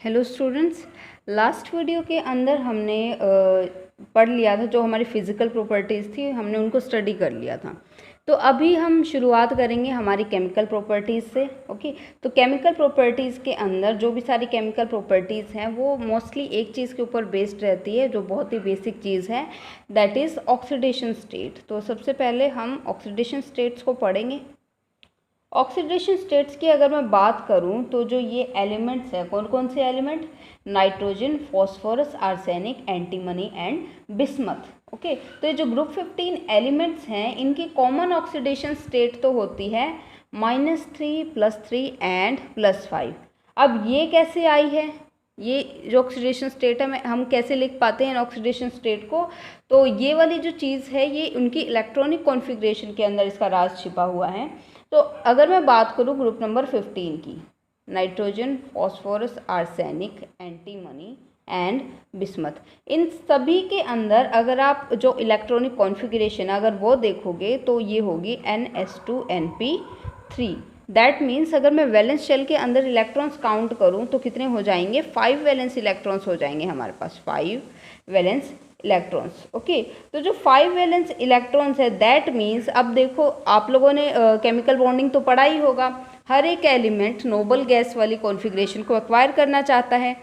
Hello students, last video के अंदर हमने पढ़ लिया था जो हमारी फिज़िकल प्रॉपर्टीज़ थी, हमने उनको स्टडी कर लिया था। तो अभी हम शुरुआत करेंगे हमारी केमिकल प्रॉपर्टीज़ से। ओके, तो केमिकल प्रॉपर्टीज़ के अंदर जो भी सारी केमिकल प्रॉपर्टीज़ हैं वो मोस्टली एक चीज़ के ऊपर बेस्ड रहती है जो बहुत ही बेसिक चीज़ है, दैट इज़ ऑक्सीडेशन स्टेट। तो सबसे पहले हम ऑक्सीडेशन स्टेट्स को पढ़ेंगे। ऑक्सीडेशन स्टेट्स की अगर मैं बात करूं तो जो ये एलिमेंट्स हैं, कौन कौन से element? Nitrogen, phosphorus, arsenic, antimony and bismuth. Okay, तो ये जो ग्रुप 15 एलिमेंट्स हैं इनकी कॉमन ऑक्सीडेशन स्टेट तो होती है -3, +3 एंड +5। अब ये कैसे आई है? ये जो ऑक्सीडेशन स्टेट है हम कैसे लिख पाते हैं ऑक्सीडेशन स्टेट को? तो ये वाली जो चीज़ है ये उनकी इलेक्ट्रॉनिक कॉन्फ़िगरेशन के अंदर इसका राज छिपा हुआ है। तो अगर मैं बात करूँ ग्रुप नंबर 15 की, nitrogen, phosphorus, arsenic, antimony and bismuth, इन सभी के अंदर अगर आप जो इलेक्ट्रॉनिक कॉन्फ़िगरेशन अगर वो देखोगे तो ये होगी NH2NP3। दैट मीन्स अगर मैं वैलेंस शेल के अंदर इलेक्ट्रॉन्स काउंट करूँ तो कितने हो जाएंगे? 5 वैलेंस इलेक्ट्रॉन्स हो जाएंगे हमारे पास, 5 वैलेंस इलेक्ट्रॉन्स। ओके, तो जो 5 वैलेंस इलेक्ट्रॉन्स है दैट मीन्स, अब देखो आप लोगों ने केमिकल बॉन्डिंग तो पढ़ा ही होगा। हर एक एलिमेंट नोबल गैस वाली कॉन्फ़िगरेशन को एक्वायर करना चाहता है,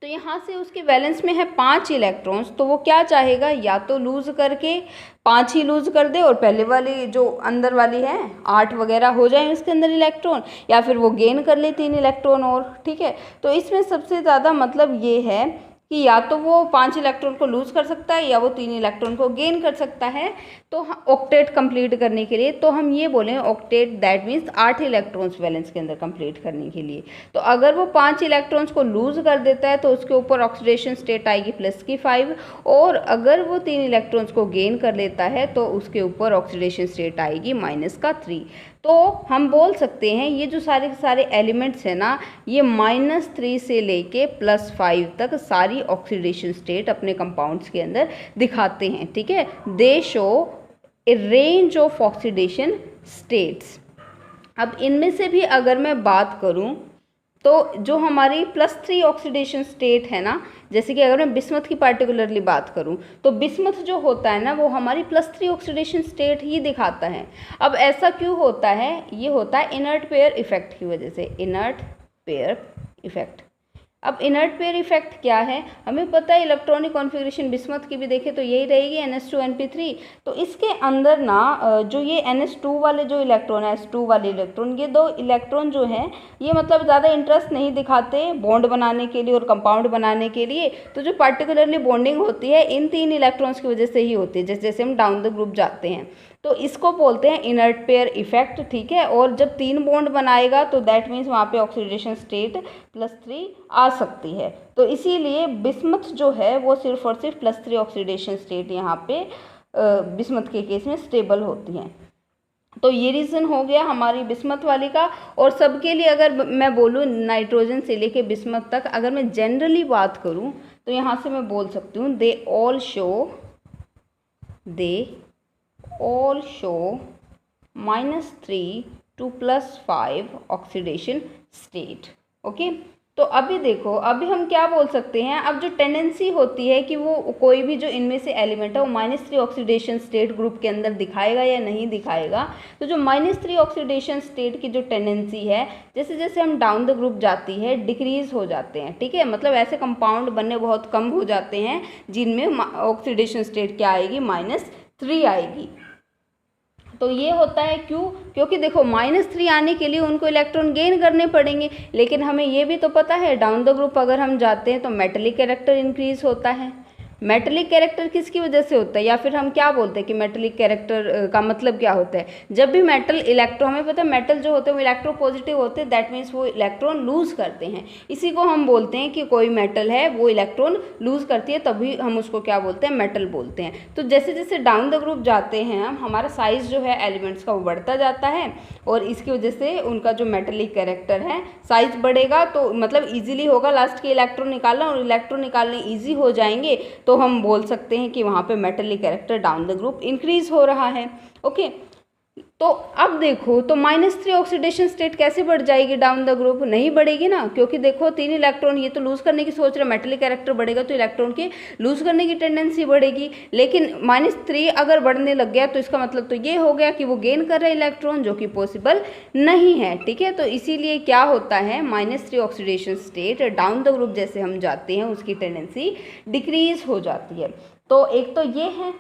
तो यहाँ से उसके वैलेंस में है 5 इलेक्ट्रॉन्स, तो वो क्या चाहेगा? या तो लूज़ करके 5 ही लूज़ कर दे और पहले वाली जो अंदर वाली है 8 वगैरह हो जाए उसके अंदर इलेक्ट्रॉन, या फिर वो गेन कर ले 3 इलेक्ट्रॉन और। ठीक है, तो इसमें सबसे ज़्यादा मतलब ये है कि या तो वो 5 इलेक्ट्रॉन को लूज़ कर सकता है या वो 3 इलेक्ट्रॉन को गेन कर सकता है। तो ऑक्टेट कंप्लीट करने के लिए तो हम ये बोलें octet, that means 8 electrons valence के अंदर कंप्लीट करने के लिए। तो अगर वो 5 इलेक्ट्रॉन्स को लूज़ कर देता है तो उसके ऊपर ऑक्सीडेशन स्टेट आएगी +5, और अगर वो 3 इलेक्ट्रॉन्स को गेन कर लेता है तो उसके ऊपर ऑक्सीडेशन स्टेट आएगी -3। तो हम बोल सकते हैं ये जो सारे के सारे एलिमेंट्स हैं ना, ये -3 से लेके +5 तक सारी ऑक्सीडेशन स्टेट अपने कंपाउंड्स के अंदर दिखाते हैं। ठीक है, दे show A range of oxidation states. अब इनमें से भी अगर मैं बात करूं तो जो हमारी +3 ऑक्सीडेशन स्टेट है ना, जैसे कि अगर मैं बिस्मथ की पार्टिकुलरली बात करूं तो बिस्मथ जो होता है ना वो हमारी +3 ऑक्सीडेशन स्टेट ही दिखाता है। अब ऐसा क्यों होता है? ये होता है इनर्ट पेयर इफेक्ट की वजह से, इनर्ट पेयर इफेक्ट। अब इनर्ट पेयर इफेक्ट क्या है? हमें पता है इलेक्ट्रॉनिक कॉन्फ़िगरेशन बिस्मथ की भी देखें तो यही रहेगी NH2NP3। तो इसके अंदर ना जो ये NH2 वाले जो इलेक्ट्रॉन है, S2 वाले इलेक्ट्रॉन, ये 2 इलेक्ट्रॉन जो हैं ये मतलब ज़्यादा इंटरेस्ट नहीं दिखाते बॉन्ड बनाने के लिए और कंपाउंड बनाने के लिए। तो जो पार्टिकुलरली बॉन्डिंग होती है इन 3 इलेक्ट्रॉन्स की वजह से ही होती है, जैसे जैसे हम डाउन द ग्रुप जाते हैं। तो इसको बोलते हैं इनर्ट पेयर इफेक्ट। ठीक है, और जब 3 बॉन्ड बनाएगा तो दैट मीन्स वहाँ पे ऑक्सीडेशन स्टेट +3 आ सकती है। तो इसीलिए बिस्मथ जो है वो सिर्फ और सिर्फ +3 ऑक्सीडेशन स्टेट यहाँ पे बिस्मथ के केस में स्टेबल होती हैं। तो ये रीज़न हो गया हमारी बिस्मथ वाली का। और सबके लिए अगर मैं बोलूँ नाइट्रोजन से लेके बिस्मथ तक अगर मैं जनरली बात करूँ तो यहाँ से मैं बोल सकती हूँ they all show -3 to +5 oxidation state. Okay, तो अभी देखो, अभी हम क्या बोल सकते हैं? अब जो टेंडेंसी होती है कि वो कोई भी जो इनमें से एलिमेंट है वो -3 ऑक्सीडेशन स्टेट ग्रुप के अंदर दिखाएगा या नहीं दिखाएगा। तो जो -3 ऑक्सीडेशन स्टेट की जो टेंडेंसी है, जैसे जैसे हम डाउन द ग्रुप जाती है डिक्रीज हो जाते हैं। ठीक है, मतलब ऐसे कंपाउंड बनने बहुत कम हो जाते हैं जिनमें ऑक्सीडेशन स्टेट क्या आएगी? -3 आएगी। तो ये होता है क्यों? क्योंकि देखो -3 आने के लिए उनको इलेक्ट्रॉन गेन करने पड़ेंगे, लेकिन हमें ये भी तो पता है डाउन द ग्रुप अगर हम जाते हैं तो मेटेलिक कैरेक्टर इंक्रीज होता है। मेटेलिक कैरेक्टर किसकी वजह से होता है? या फिर हम क्या बोलते हैं कि मेटेलिक कैरेक्टर का मतलब क्या होता है? जब भी मेटल इलेक्ट्रॉन, हमें पता है मेटल जो होते हैं वो इलेक्ट्रो पॉजिटिव होते हैं, दैट मीन्स वो इलेक्ट्रॉन लूज़ करते हैं। इसी को हम बोलते हैं कि कोई मेटल है वो इलेक्ट्रॉन लूज़ करती है, तभी हम उसको क्या बोलते हैं? मेटल बोलते हैं। तो जैसे जैसे डाउन द ग्रुप जाते हैं हम, हमारा साइज़ जो है एलिमेंट्स का वो बढ़ता जाता है, और इसकी वजह से उनका जो मेटेलिक कैरेक्टर है साइज बढ़ेगा, तो मतलब ईजिली होगा लास्ट के इलेक्ट्रॉन निकालना, और इलेक्ट्रॉन निकालने ईजी हो जाएंगे तो हम बोल सकते हैं कि वहाँ पे metallic character down the group increase हो रहा है। ओके, तो अब देखो, तो -3 ऑक्सीडेशन स्टेट कैसे बढ़ जाएगी डाउन द ग्रुप? नहीं बढ़ेगी ना, क्योंकि देखो 3 इलेक्ट्रॉन ये तो लूज करने की सोच रहे, मेटेलिक कैरेक्टर बढ़ेगा तो इलेक्ट्रॉन की लूज करने की टेंडेंसी बढ़ेगी। लेकिन -3 अगर बढ़ने लग गया तो इसका मतलब तो ये हो गया कि वो गेन कर रहे इलेक्ट्रॉन, जो कि पॉसिबल नहीं है। ठीक है, तो इसीलिए क्या होता है, -3 oxidation state down the group जैसे हम जाते हैं उसकी टेंडेंसी डिक्रीज हो जाती है। तो एक तो ये है।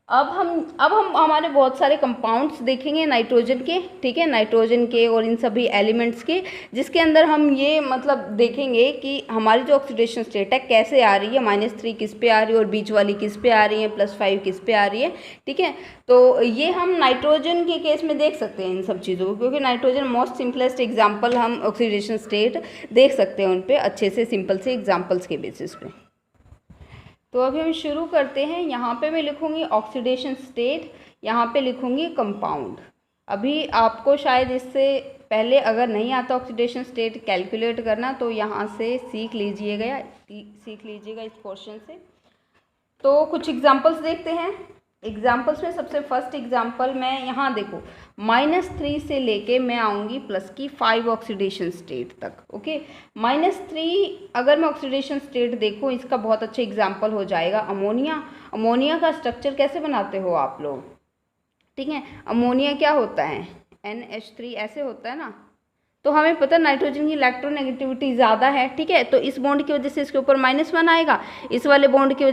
अब हम हमारे बहुत सारे कंपाउंड्स देखेंगे नाइट्रोजन के, ठीक है, नाइट्रोजन के और इन सभी एलिमेंट्स के, जिसके अंदर हम ये मतलब देखेंगे कि हमारी जो ऑक्सीडेशन स्टेट है कैसे आ रही है, -3 किस पे आ रही है और बीच वाली किस पे आ रही है, +5 किस पे आ रही है। ठीक है, तो ये हम नाइट्रोजन के केस में देख सकते हैं इन सब चीज़ों को, क्योंकि नाइट्रोजन मोस्ट सिंपलेस्ट एग्जाम्पल हम ऑक्सीडेशन स्टेट देख सकते हैं उन पर अच्छे से, सिंपल से एग्जाम्पल्स के बेसिस पे। तो अभी हम शुरू करते हैं। यहाँ पे मैं लिखूँगी ऑक्सीडेशन स्टेट, यहाँ पे लिखूँगी कंपाउंड। अभी आपको शायद इससे पहले अगर नहीं आता ऑक्सीडेशन स्टेट कैलकुलेट करना, तो यहाँ से सीख लीजिएगा इस पोर्शन से। तो कुछ एग्जांपल्स देखते हैं। एग्जाम्पल्स में सबसे फर्स्ट एग्जाम्पल मैं यहाँ देखो, -3 से लेके मैं आऊँगी +5 ऑक्सीडेशन स्टेट तक। ओके, -3 अगर मैं ऑक्सीडेशन स्टेट देखूँ, इसका बहुत अच्छा एग्जाम्पल हो जाएगा अमोनिया। अमोनिया का स्ट्रक्चर कैसे बनाते हो आप लोग? ठीक है, अमोनिया क्या होता है, NH3 ऐसे होता है ना। तो हमें पता नाइट्रोजन की इलेक्ट्रोनेगेटिविटी ज़्यादा है। ठीक है, तो इस बॉन्ड की वजह से इसके ऊपर -1 आएगा, इस वाले बॉन्ड की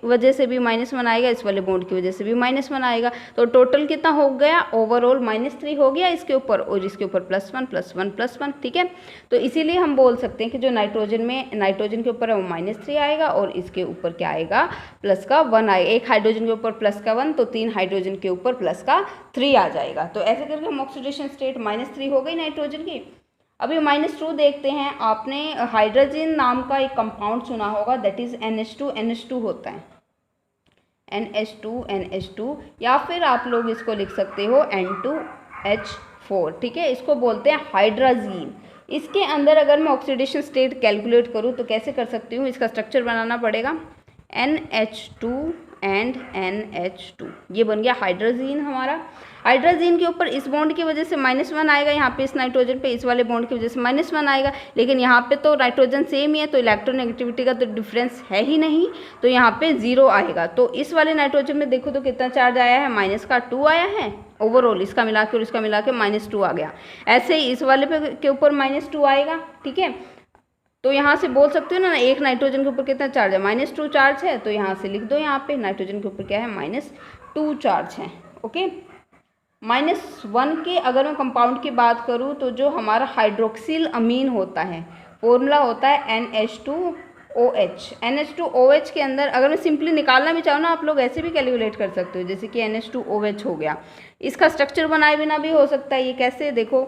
वजह से भी -1 आएगा, इस वाले बॉन्ड की वजह से भी -1 आएगा। तो टोटल कितना हो गया, ओवरऑल -3 हो गया इसके ऊपर, और इसके ऊपर +1 +1 +1। ठीक है, तो इसीलिए हम बोल सकते हैं कि जो नाइट्रोजन के ऊपर है वो -3 आएगा, और इसके ऊपर क्या आएगा, +1 आएगा। एक हाइड्रोजन के ऊपर +1 तो 3 हाइड्रोजन के ऊपर +3 आ जाएगा। तो ऐसे करके हम ऑक्सीडेशन स्टेट -3 हो गई नाइट्रोजन की। अभी -2 देखते हैं। आपने हाइड्रोजन नाम का एक कंपाउंड सुना होगा, दैट इज NH2 होता है, NH2 या फिर आप लोग इसको लिख सकते हो N2H4। ठीक है, इसको बोलते हैं हाइड्राजीन। इसके अंदर अगर मैं ऑक्सीडेशन स्टेट कैलकुलेट करूँ तो कैसे कर सकती हूँ, इसका स्ट्रक्चर बनाना पड़ेगा, NH2 एंड NH2, ये बन गया हाइड्रोजीन हमारा। हाइड्रोजीन के ऊपर इस बॉन्ड की वजह से -1 आएगा, यहाँ पे इस नाइट्रोजन पे इस वाले बॉन्ड की वजह से -1 आएगा, लेकिन यहाँ पे तो नाइट्रोजन सेम ही है, तो इलेक्ट्रोनेगेटिविटी का तो डिफरेंस है ही नहीं, तो यहाँ पे 0 आएगा। तो इस वाले नाइट्रोजन में देखो तो कितना चार्ज आया है, -2 आया है ओवरऑल, इसका मिला के और इसका मिला के -2 आ गया। ऐसे ही इस वाले पे के ऊपर -2 आएगा। ठीक है, तो यहाँ से बोल सकते हो ना, एक नाइट्रोजन के ऊपर कितना चार्ज है, -2 चार्ज है, तो यहाँ से लिख दो, यहाँ पे नाइट्रोजन के ऊपर क्या है, -2 चार्ज है। ओके, -1 के अगर मैं कंपाउंड की बात करूँ तो जो हमारा हाइड्रोक्सिल अमीन होता है, फॉर्मूला होता है NH2OH। NH2OH के अंदर अगर मैं सिंपली निकालना भी चाहूँ ना, आप लोग ऐसे भी कैलकुलेट कर सकते हो, जैसे कि NH2OH हो गया, इसका स्ट्रक्चर बनाए बिना भी हो सकता है। ये कैसे, देखो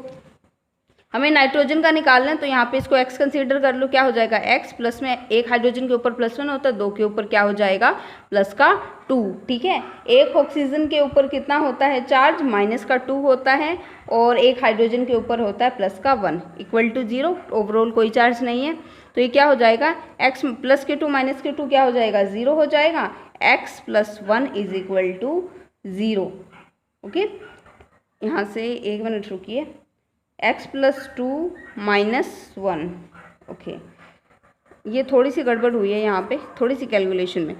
हमें नाइट्रोजन का निकालना है, तो यहाँ पे इसको x कंसीडर कर लो, क्या हो जाएगा x, प्लस में एक हाइड्रोजन के ऊपर +1 होता है, 2 के ऊपर क्या हो जाएगा +2। ठीक है, एक ऑक्सीजन के ऊपर कितना होता है चार्ज, -2 होता है, और एक हाइड्रोजन के ऊपर होता है +1 = 0, ओवरऑल कोई चार्ज नहीं है। तो ये क्या हो जाएगा, x +2 -2 क्या हो जाएगा, 0 हो जाएगा, x + 1 = 0। ओके, यहाँ से 1 मिनट रुकिए, x + 2 - 1। ओके, ये थोड़ी सी गड़बड़ हुई है यहाँ पे, थोड़ी सी कैलकुलेशन में।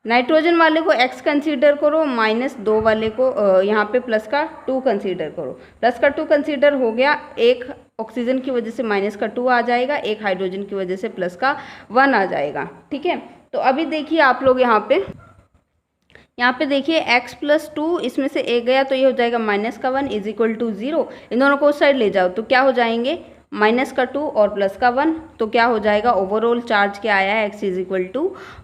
नाइट्रोजन वाले को x कंसीडर करो, -2 वाले को यहाँ पे +2 कंसीडर करो। +2 कंसीडर हो गया, एक ऑक्सीजन की वजह से -2 आ जाएगा, एक हाइड्रोजन की वजह से +1 आ जाएगा। ठीक है, तो अभी देखिए आप लोग यहाँ पे देखिए x + 2, इसमें से एक गया तो ये हो जाएगा -1 = 0। इन दोनों को उस साइड ले जाओ तो क्या हो जाएंगे, -2 और +1, तो क्या हो जाएगा, ओवरऑल चार्ज क्या आया है, x =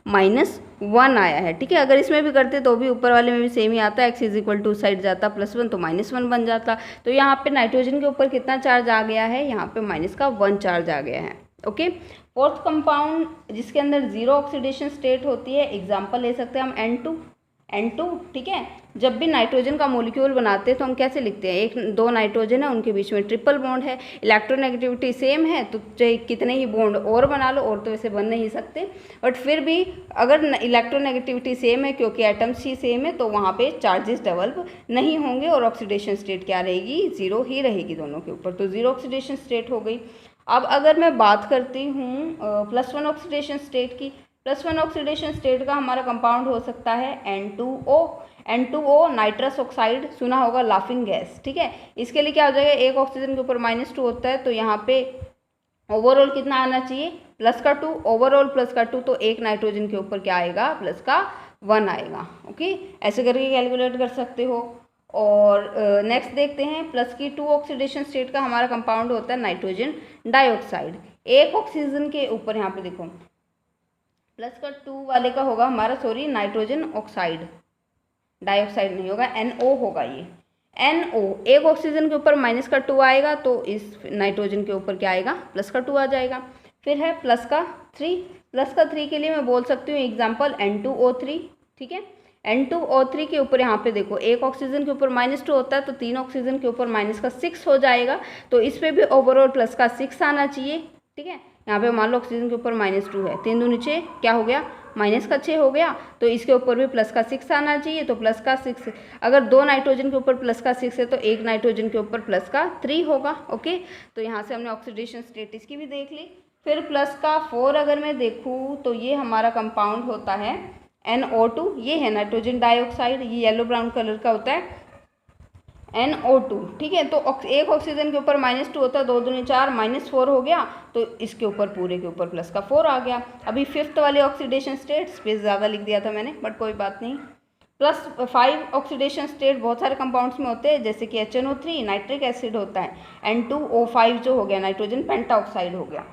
-1 आया है। ठीक है, अगर इसमें भी करते तो भी ऊपर वाले में भी सेम ही आता, x = साइड जाता +1 तो -1 बन जाता। तो यहाँ पे नाइट्रोजन के ऊपर कितना चार्ज आ गया है, यहाँ पे -1 चार्ज आ गया है। ओके, फोर्थ कंपाउंड जिसके अंदर 0 ऑक्सीडेशन स्टेट होती है, एग्जाम्पल ले सकते हैं हम N2। N2, ठीक है। जब भी नाइट्रोजन का मॉलिक्यूल बनाते हैं तो हम कैसे लिखते हैं, एक दो नाइट्रोजन है उनके बीच में ट्रिपल बॉन्ड है, इलेक्ट्रोनेगेटिविटी सेम है, तो चाहे कितने ही बॉन्ड और बना लो, और तो वैसे बन नहीं सकते, बट फिर भी अगर इलेक्ट्रोनेगेटिविटी सेम है क्योंकि एटम्स ही सेम है तो वहाँ पे चार्जेस डेवलप नहीं होंगे और ऑक्सीडेशन स्टेट क्या रहेगी, जीरो ही रहेगी दोनों के ऊपर, तो जीरो ऑक्सीडेशन स्टेट हो गई। अब अगर मैं बात करती हूँ +1 ऑक्सीडेशन स्टेट की, +1 ऑक्सीडेशन स्टेट का हमारा कंपाउंड हो सकता है N2O। N2O नाइट्रस ऑक्साइड, सुना होगा लाफिंग गैस, ठीक है। इसके लिए क्या हो जाएगा, एक ऑक्सीजन के ऊपर -2 होता है तो यहाँ पे ओवरऑल कितना आना चाहिए, +2, ओवरऑल +2, तो एक नाइट्रोजन के ऊपर क्या आएगा, +1 आएगा। ओके, ऐसे करके कैलकुलेट कर सकते हो। और नेक्स्ट देखते हैं +2 ऑक्सीडेशन स्टेट का हमारा कंपाउंड होता है नाइट्रोजन डाइऑक्साइड। एक ऑक्सीजन के ऊपर यहाँ पे देखो +2 वाले का होगा हमारा, सॉरी, नाइट्रोजन ऑक्साइड, डाइऑक्साइड नहीं होगा, NO होगा ये, NO। एक ऑक्सीजन के ऊपर -2 आएगा तो इस नाइट्रोजन के ऊपर क्या आएगा, +2 आ जाएगा। फिर है +3 के लिए मैं बोल सकती हूँ एग्जाम्पल N2O3, ठीक है। N2O3 के ऊपर यहाँ पे देखो एक ऑक्सीजन के ऊपर -2 होता है तो 3 ऑक्सीजन के ऊपर -6 हो जाएगा, तो इस पर भी ओवरऑल +6 आना चाहिए, ठीक है। यहाँ पे मान लो ऑक्सीजन के ऊपर -2 है, 3 दूनी 6 क्या हो गया, -6 हो गया, तो इसके ऊपर भी +6 आना चाहिए, तो +6, अगर 2 नाइट्रोजन के ऊपर +6 है तो एक नाइट्रोजन के ऊपर +3 होगा। ओके, तो यहाँ से हमने ऑक्सीडेशन स्टेटस की भी देख ली। फिर +4 अगर मैं देखूँ तो ये हमारा कंपाउंड होता है NO2, ये है नाइट्रोजन डाइऑक्साइड, ये येलो ब्राउन कलर का होता है NO2, ठीक है। तो एक ऑक्सीजन के ऊपर -2 होता है, 2 दूनी 4, -4 हो गया, तो इसके ऊपर पूरे के ऊपर +4 आ गया। अभी 5th वाले ऑक्सीडेशन स्टेट स्पेस ज़्यादा लिख दिया था मैंने, बट कोई बात नहीं। +5 ऑक्सीडेशन स्टेट बहुत सारे कंपाउंड्स में होते हैं, जैसे कि HNO3 नाइट्रिक एसिड होता है, N2O5 जो हो गया नाइट्रोजन पेंटाऑक्साइड हो गया।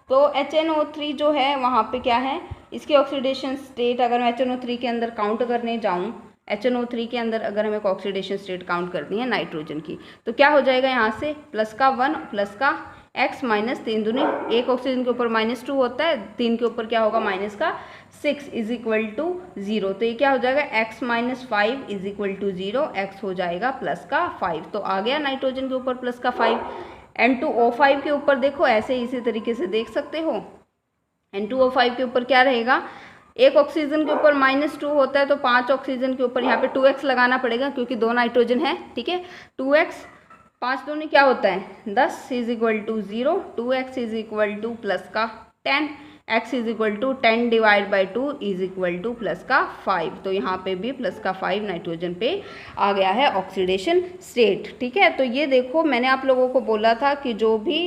तो HNO3 जो है वहाँ पे क्या है, इसकी ऑक्सीडेशन स्टेट अगर मैं HNO3 के अंदर काउंट करने जाऊँ, HNO3 के अंदर अगर हमें ऑक्सीडेशन स्टेट काउंट करनी है नाइट्रोजन की, तो क्या हो जाएगा यहाँ से +1 +X -3 दूनी, एक ऑक्सीजन के ऊपर -2 होता है, 3 के ऊपर क्या होगा -6 = 0, तो ये क्या हो जाएगा X - 5 = 0, X हो जाएगा +5, तो आ गया नाइट्रोजन के ऊपर +5। N2O5 के ऊपर देखो ऐसे इसी तरीके से देख सकते हो, N2O5 के ऊपर क्या रहेगा, एक ऑक्सीजन के ऊपर -2 होता है तो 5 ऑक्सीजन के ऊपर यहाँ पे 2x लगाना पड़ेगा क्योंकि 2 नाइट्रोजन है, ठीक है। 2x 5 दूनी क्या होता है 10 = 0, 2x = +10, x = 10 / 2 = +5, तो यहाँ पे भी +5 नाइट्रोजन पे आ गया है ऑक्सीडेशन स्टेट, ठीक है। तो ये देखो मैंने आप लोगों को बोला था कि जो भी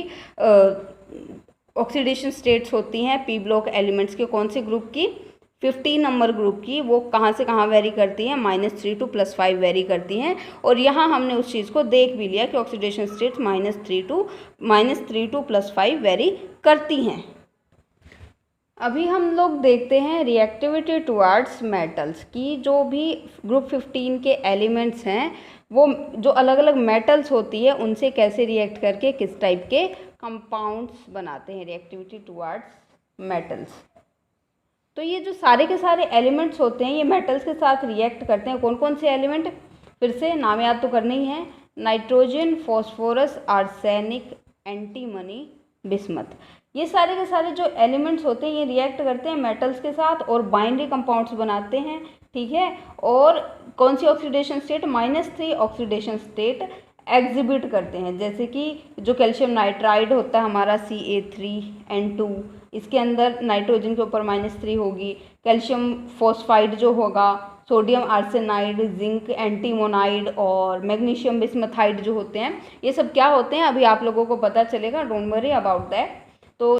ऑक्सीडेशन स्टेट्स होती हैं पी ब्लॉक एलिमेंट्स के, कौन से ग्रुप की, 15 नंबर ग्रुप की, वो कहाँ से कहाँ वेरी करती हैं, -3 to +5 वेरी करती हैं। और यहाँ हमने उस चीज़ को देख भी लिया कि ऑक्सीडेशन स्टेट्स -3 to +5 वेरी करती हैं। अभी हम लोग देखते हैं रिएक्टिविटी टुवार्ड्स मेटल्स की, जो भी ग्रुप 15 के एलिमेंट्स हैं वो जो अलग अलग मेटल्स होती है उनसे कैसे रिएक्ट करके किस टाइप के कंपाउंड्स बनाते हैं, रिएक्टिविटी टुवार्ड्स मेटल्स। तो ये जो सारे के सारे एलिमेंट्स होते हैं ये मेटल्स के साथ रिएक्ट करते हैं। कौन कौन से एलिमेंट, फिर से नाम याद तो करने ही है, nitrogen, phosphorus, arsenic, antimony, bismuth. ये सारे के सारे जो एलिमेंट्स होते हैं ये रिएक्ट करते हैं मेटल्स के साथ और बाइनरी कंपाउंड्स बनाते हैं, ठीक है। और कौन सी oxidation state, -3 oxidation state exhibit करते हैं, जैसे कि जो कैल्शियम नाइट्राइड होता है हमारा Ca3N2, इसके अंदर नाइट्रोजन के ऊपर -3 होगी। कैल्शियम फॉस्फाइड जो होगा, सोडियम आर्सेनाइड, जिंक एंटीमोनाइड और मैग्नीशियम बिस्मथाइड जो होते हैं, ये सब क्या होते हैं अभी आप लोगों को पता चलेगा, डोंट वरी अबाउट दैट।